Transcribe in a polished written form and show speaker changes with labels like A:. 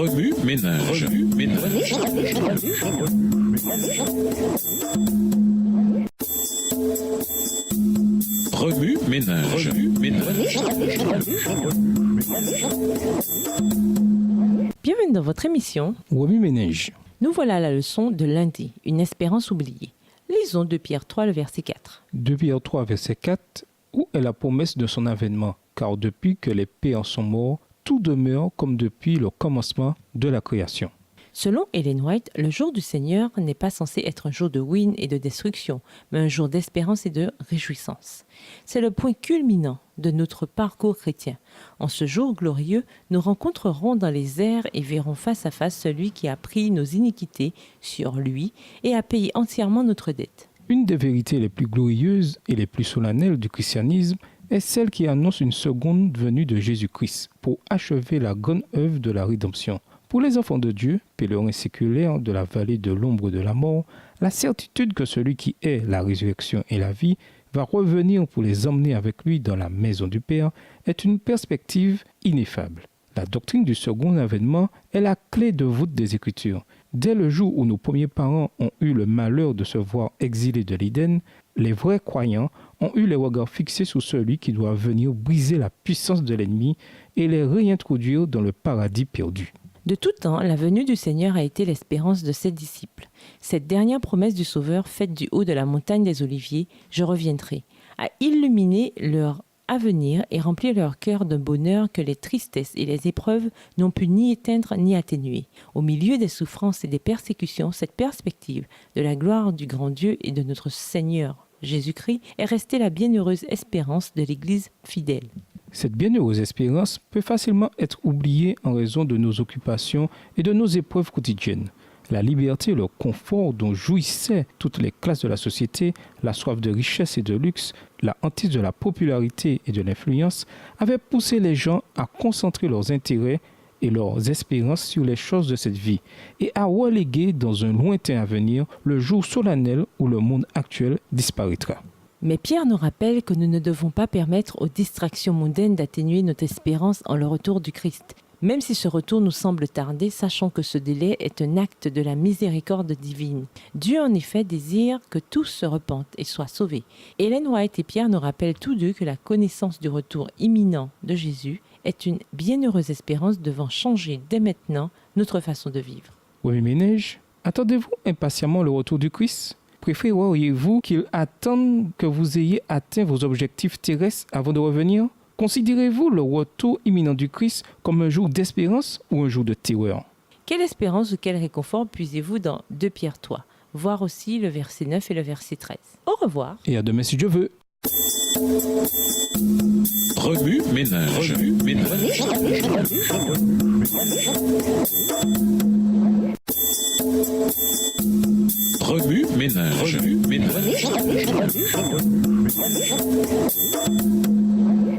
A: Remue ménage. Remue ménage.
B: Bienvenue dans votre émission
C: Remue ménage.
B: Nous voilà à la leçon de lundi, une espérance oubliée. Lisons 2 Pierre 3, le verset 4.
C: 2 Pierre 3, verset 4, où est la promesse de son avènement, car depuis que les pères sont morts, tout demeure comme depuis le commencement de la création.
B: Selon Ellen White, le jour du Seigneur n'est pas censé être un jour de ruine et de destruction, mais un jour d'espérance et de réjouissance. C'est le point culminant de notre parcours chrétien. En ce jour glorieux, nous rencontrerons dans les airs et verrons face à face celui qui a pris nos iniquités sur lui et a payé entièrement notre dette.
C: Une des vérités les plus glorieuses et les plus solennelles du christianisme est celle qui annonce une seconde venue de Jésus-Christ pour achever la grande œuvre de la rédemption. Pour les enfants de Dieu, pèlerins séculaires de la vallée de l'ombre de la mort, la certitude que celui qui est la résurrection et la vie va revenir pour les emmener avec lui dans la maison du Père est une perspective ineffable. La doctrine du second avènement est la clé de voûte des Écritures. Dès le jour où nos premiers parents ont eu le malheur de se voir exilés de l'Éden, les vrais croyants ont eu les regards fixés sur celui qui doit venir briser la puissance de l'ennemi et les réintroduire dans le paradis perdu.
B: De tout temps, la venue du Seigneur a été l'espérance de ses disciples. Cette dernière promesse du Sauveur faite du haut de la montagne des Oliviers, « Je reviendrai », a illuminé leur avenir et rempli leur cœur d'un bonheur que les tristesses et les épreuves n'ont pu ni éteindre ni atténuer. Au milieu des souffrances et des persécutions, cette perspective de la gloire du grand Dieu et de notre Seigneur Jésus-Christ est restée la bienheureuse espérance de l'Église fidèle.
C: Cette bienheureuse espérance peut facilement être oubliée en raison de nos occupations et de nos épreuves quotidiennes. La liberté et le confort dont jouissaient toutes les classes de la société, la soif de richesse et de luxe, la hantise de la popularité et de l'influence avaient poussé les gens à concentrer leurs intérêts et leurs espérances sur les choses de cette vie et à reléguer dans un lointain avenir le jour solennel où le monde actuel disparaîtra.
B: Mais Pierre nous rappelle que nous ne devons pas permettre aux distractions mondaines d'atténuer notre espérance en le retour du Christ. Même si ce retour nous semble tarder, sachons que ce délai est un acte de la miséricorde divine. Dieu en effet désire que tous se repentent et soient sauvés. Ellen White et Pierre nous rappellent tous deux que la connaissance du retour imminent de Jésus est une bienheureuse espérance devant changer dès maintenant notre façon de vivre.
C: Oui, ménage, attendez-vous impatiemment le retour du Christ ? Préféreriez-vous qu'il attende que vous ayez atteint vos objectifs terrestres avant de revenir ? Considérez-vous le retour imminent du Christ comme un jour d'espérance ou un jour de terreur ?
B: Quelle espérance ou quel réconfort puisez-vous dans 2 Pierre 3 ? Voir aussi le verset 9 et le verset 13. Au revoir.
C: Et à demain si Dieu veut.
A: Remue ménage. Remue ménage.